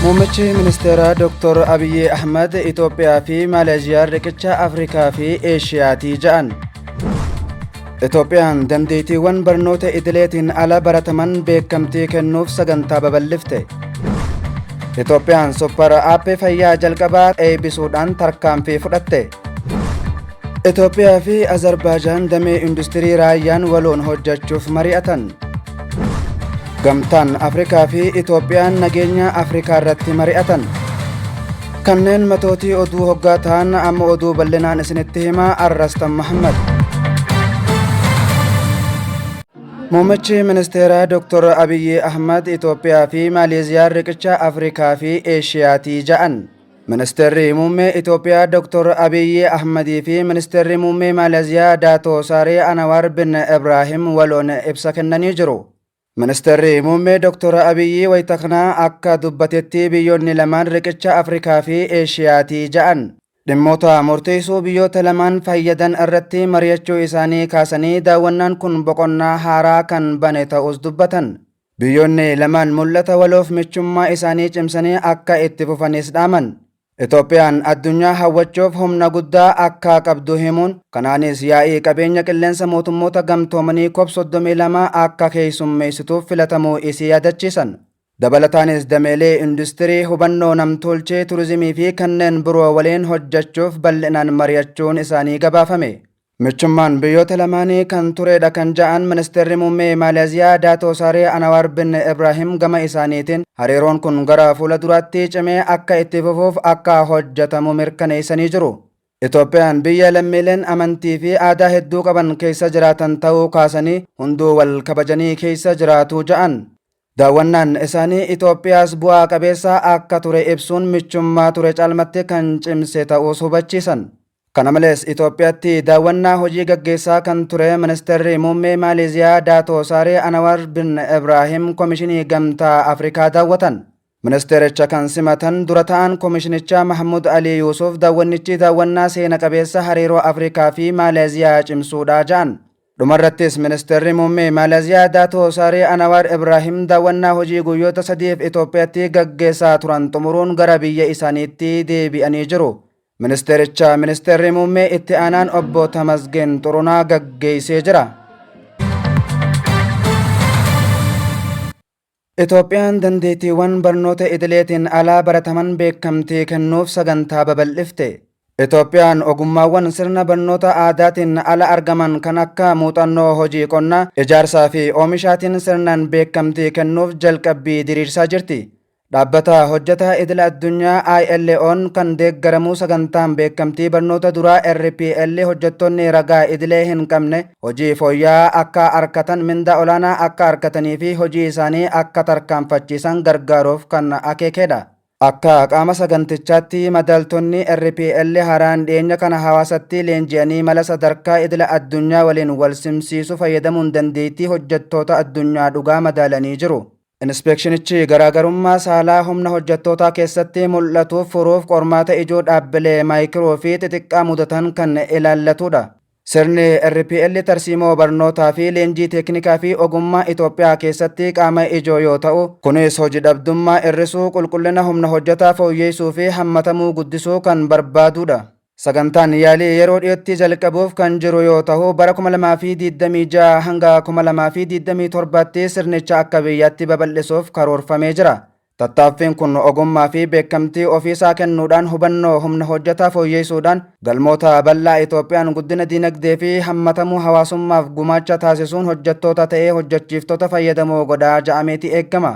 Muummichi ministeeraa Dr. Abiy Ahmed Itoophiyaa fi Maaleeziyaa riqicha Afrikaa fi Eeshiyaatii ja'an. Itoophiyaan dandeettiiwwan barnoota idileetiin ala barataman beekamtii kennuuf sagantaa babal'ifte. Itoophiyaan suphara aappii fayyaa jalqabaa eebbisuudhaan tarkaanfii fudhatte. Itoophiyaa fi Azerbaajaan damee industirii raayyaan waloon hojjechuuf mari'atan. Gamtaan Afrikaa fi Itoophiyaan nageenya Afrikaa irratti mari'atan. Kanneen matootii oduu hoggaa ta'an amma oduu bal'inaan isinitti himaa Arrastan Muhammad. Muummichi ministeeraa Dr. Abiy Ahmed Itoophiyaa fi Maaleeziyaa riqicha Afrikaa fi Eeshiyaatii ja'an. Ministeerri muummee Itoophiyaa Dr. Abiy Ahmed fi ministeerri muummee Maaleeziyaa Daatoo Saaree Anwaar bin Ibraahim waloon ibsa kennanii jiru. Ministeerri muummee Dr. Abiy wayita kanaa akka dubbatetti biyyoonni lamaan riqicha Afrikaa fi Eeshiyaatii ja'an dhimmoota murteessoo biyyoota lamaan fayyadan irratti mari'achuu isaanii kaasanii daawwannaan kun boqonnaa haaraa kan bane ta'us dubbatan. Biyyoonni lamaan mul'ata waloof michummaa isaanii cimsanii akka itti fufanis dhaaman. Itoophiyaan addunyaa hawwachuuf humna guddaa akka qabdu himuun kanaanis yaa'ii qabeenya qilleensa mootummoota gamtoomanii COP32 akka keessummeessituuf filatamuu isii yaadachiisan. Dabalataanis dameelee industirii hubannoo namtolchee turizimii fi kanneen biroo waliin hojjechuuf bal'inaan mari'achuun isaanii gabaafame. Michummaan biyyoota lamaanii kan turedha kan ja'an ministeerri muummee Maaleeziyaa Daatoo Saaree Anwaar bin Ibraahim gama isaaniitiin hariiroon kun gara fuula duraatti cimee akka itti fufuuf akka hojjetamu mirkaneessanii jiru. Itoophiyaan biyya lammiileen amantii fi aadaa hedduu qaban keessa jiraatan ta'uu kaasanii hunduu wal kabajanii keessa jiraatu ja'an. Daawwannaan isaanii Itoophiyaas bu'aa qabeessa akka ture ibsuun michummaa ture caalmatti kan cimse ta'us hubachiisan. Kana malees Itoophiyaatti daawwannaa hojii gaggeessaa kan ture ministeerri muummee Maaleeziyaa Daatoo Saaree Anwaar bin Ibraahim Komishinii Gamtaa Afrikaa daawwatan. Ministeericha kan simatan dura ta'an komishinichaa Mahmud Ali Yuusuf daawwannichi daawwannaa seena qabeessa hariiroo Afrikaa fi Maaleeziyaa cimsuudha ja'an. Dhumarrattis ministeerri muummee Maaleeziyaa Daatoo Saaree Anwaar Ibraahim daawwannaa hojii guyyoota sadiif Itoophiyaatti gaggeessaa turan xumuruun gara biyya isaaniitti deebi'anii jiru. Ministeerri muummee itti aanaan obbo Tamasgeen Xurunaa gaggeessee jira. Itoophiyaan dandeettiiwwan barnoota idileetiin alaa barataman beekamtii kennuuf sagantaa babal'ifte. Itoophiyaan ogummaawwan sirna barnoota aadaatiin ala argaman kan akka muuxannoo hojii qonnaa, ijaarsaa fi oomishaatiin sirnaan beekamtii kennuuf jalqabbii diriirsaa jirti. Dhaabbata hojjetaa idil addunyaa ILO'n kan deeggaramuu sagantaan beekamtii barnoota duraa RPL hojjettoonni ragaa idilee hin qabne hojii fooyya'aa akka argatan mindaa olaanaa akka argatanii fi hojii isaanii akka tarkaanfachiisan gargaaruuf kan akeekedha. Akka qaama sagantichaatti madaaltonni RPL haaraan dhiyeenya kana hawaasatti leenji'anii mala sadarkaa idila addunyaa waliin wal simsiisuu fayyadamuun dandeettii hojjettoota addunyaa dhugaa madaalanii jiru. Inspeekshinichi garaagarummaa saalaa humna hojjettootaa keessatti mul'atuuf furuuf qormaata ijoo dhaabbilee maayikiroo fi xixiqqaa mudatan kan ilaallatudha. Sirni RPL tarsiimoo barnootaa fi leenjii teeknikaa fi ogummaa Itoophiyaa keessatti qaama ijoo yoo ta'u, kunis hojii dhabdummaa hir'isuu, qulqullina humna hojjetaa fooyyeessuu fi hammatamuu guddisuu kan barbaadudha. Sagantaan yaalii yeroo dhiyootti jalqabuuf kan jiru yoo ta'u bara 2026 hanga 2027tti sirnicha akka biyyaatti babal'isuuf karoorfamee jira. Tattaaffiin kun ogummaa fi beekamtii ofiisaa kennuudhaan hubannoo humna hojjetaa fooyyeessuudhaan galmoota bal'aa Itoophiyaan guddina dinagdee fi hammatamuu hawaasummaaf gumaacha taasisuun hojjettoota ta'ee hojjechiiftota fayyadamoo godhaa ja'ameeti eeggama.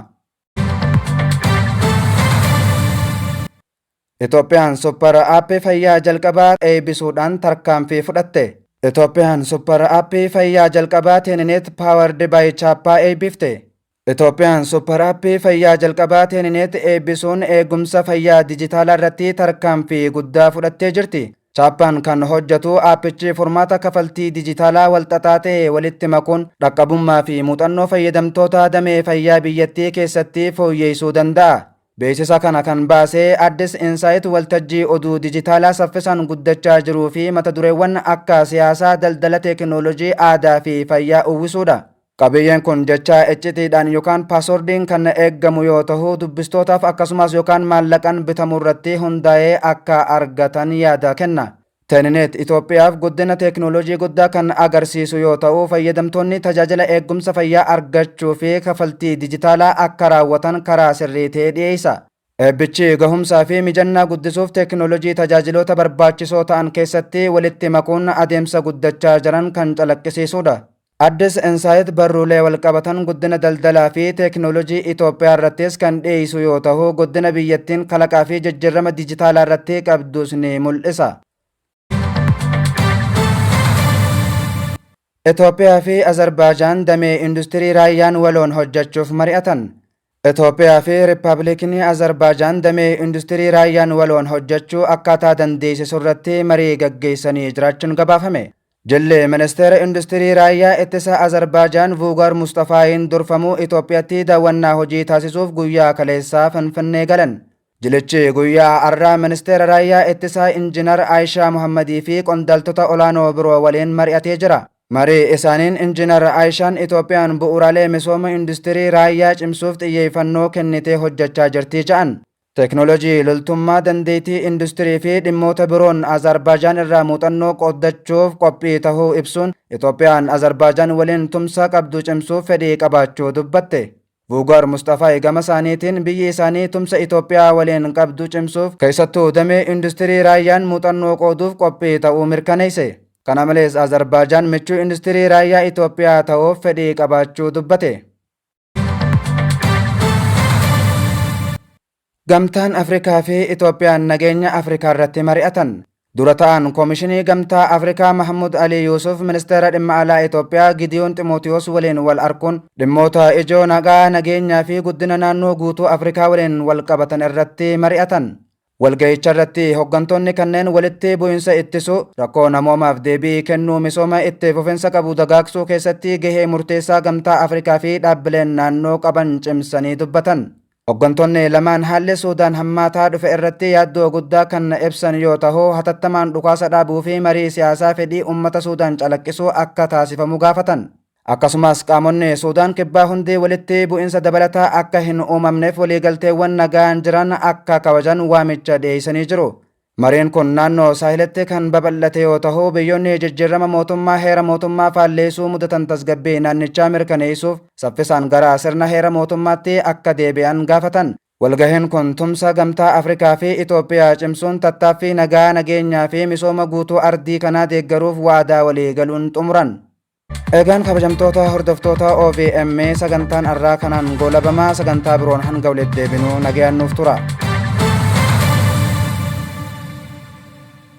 Itoophiyaan suphara aappii fayyaa jalqabaa eebbisuudhaan tarkaanfii fudhatte. Itoophiyaan suphara aappii fayyaa jalqabaa Teenenet Paawardi Baay Chaappaa eebbifte. Itoophiyaan suphara aappii fayyaa jalqabaa Teenenet eebbisuun eegumsa fayyaa dijitaalaa irratti tarkaanfii guddaa fudhattee jirti. Chaappaan kan hojjetu aappichi furmaata kafaltii dijitaalaa walxaxaa ta'e walitti makuun dhaqqabummaa fi muuxannoo fayyadamtoota damee fayyaa biyyattii keessatti fooyyeessuu danda'a. Beeksisa kana kan baasee Addis Insaayit waltajjii oduu dijitaalaa saffisaan guddachaa jiruu fi mata dureewwan akka siyaasaa, daldala, teekinooloojii, aadaa fi fayyaa uwwisuudha. Qabiyyeen kun jecha iccitiidhaan yookaan paaswordiin kan eeggamu yoo ta'u dubbistootaaf akkasumas yookaan maallaqaan bitamuu irratti hundaa'ee akka argatan yaada kenna. Teennet Itoophiyaaf guddina teeknooloojii guddaa kan agarsiisu yoo ta'u fayyadamtoonni tajaajila eegumsa fayyaa argachuu fi kafaltii dijitaalaa akka raawwatan karaa sirrii ta'e dhiyeessa. Eebbichi gahumsaa fi mijannaa guddisuuf teeknooloojii tajaajiloota barbaachisoo ta'an keessatti walitti makuun adeemsa guddachaa jiran kan calaqqisiisudha. Addis Insaayit barruulee walqabatan guddina daldalaa fi teeknooloojii Itoophiyaa irrattis kan dhiyeessu yoo ta'u guddina biyyattiin kalaqaa fi jijjiirama dijitaalaa irratti qabdus ni mul'isa. Itoophiyaa fi Azerbaajaan damee industirii raayyaan waloon hojjechuuf mari'atan. Itoophiyaa fi Rippaabilikni Azerbaajaan damee industirii raayyaan waloon hojjechuu akkaataa dandeessisu irratti marii gaggeessanii jiraachuun gabaafame. Jilli ministeera industirii raayyaa ittisa Azerbaajaan Vugar Mustafaayin durfamuu Itoophiyaatti daawwannaa hojii taasisuuf guyyaa kaleessaa Finfinnee galan. Jilichi guyyaa har'aa ministeera raayyaa ittisaa Injiinar Aayishaa Muhammadii fi qondaaltota olaanoo biroo waliin mari'atee jira. Marii isaaniin Injiinar Aayishaan Itoophiyaan bu'uuraalee misooma industirii raayyaa cimsuuf xiyyeeffannoo kennitee hojjechaa jirti jedhan. Teeknooloojii loltummaa dandeettii industirii fi dhimmoota biroon Azerbaajaan irraa muuxannoo qooddachuuf qophii tahuu ibsuun Itoophiyaan Azerbaajaan waliin tumsa qabdu cimsuuf fedhii qabaachuu dubbatte. Vugar Mustafaa gama isaaniitiin biyyi isaanii tumsa Itoophiyaa waliin qabdu cimsuuf keessattuu damee industirii raayyaan muuxannoo qooduuf qophii ta'uu mirkaneesse. Kana malees Azerbaajaan michuu industirii raayyaa Itoophiyaa ta'uuf fedhii qabaachuu dubbate. Gamtaan Afrikaa fi Itoophiyaan nageenya Afrikaa irratti mari'atan. Dura ta'an Koomishinii Gamtaa Afrikaa Mahmud Ali Yusuf ministeera dhimma alaa Itoophiyaa Gideon Ximootiyoos waliin wal arkuun dhimmoota ijoo nagaa nageenyaa fi guddina naannoo guutuu Afrikaa waliin wal qabatan irratti mari'atan. Walga'icha irratti hooggantoonni kanneen walitti bu'insa ittisuu, rakkoo namoomaaf deebii kennuu, misooma itti fufinsa qabu dagaagsuu keessatti gahee murteessaa Gamtaa Afrikaa fi dhaabbileen naannoo qaban cimsanii dubbatan. Hooggantoonni lamaan haalli Suudaan hammaataa dhufe irratti yaaddoo guddaa kan ibsan yoo ta'u hatattamaan dhukaasa dhaabuu fi marii siyaasaa fedhii uummata Suudaan calaqqisuu akka taasifamu gaafatan. Akkasumas qaamonni Suudaan kibbaa hundi walitti bu'insa dabalataa akka hin uumamneef waliigalteewwan nagaan jiran akka kabajan waamicha dhiyeessanii jiru. Mariin kun naannoo saahilitti kan babal'ate yoo ta'u biyyoonni jijjiirama mootummaa heera mootummaa faalleessuu mudatan tasgabbii naannichaa mirkaneessuuf saffisaan gara sirna heera mootummaatti akka deebi'an gaafatan. Walgahiin kun tumsa Gamtaa Afrikaa fi Itoophiyaa cimsuun tattaaffii nagaa nageenyaa fi misooma guutuu ardii kanaa deeggaruuf waadaa walii galuun xumuran. Egaan kabajamtoota hordoftoota OVM sagantaan har'aa kanaan goolabamaa sagantaa biroon hanga walitti deebinuu nagayaan nuuf tura.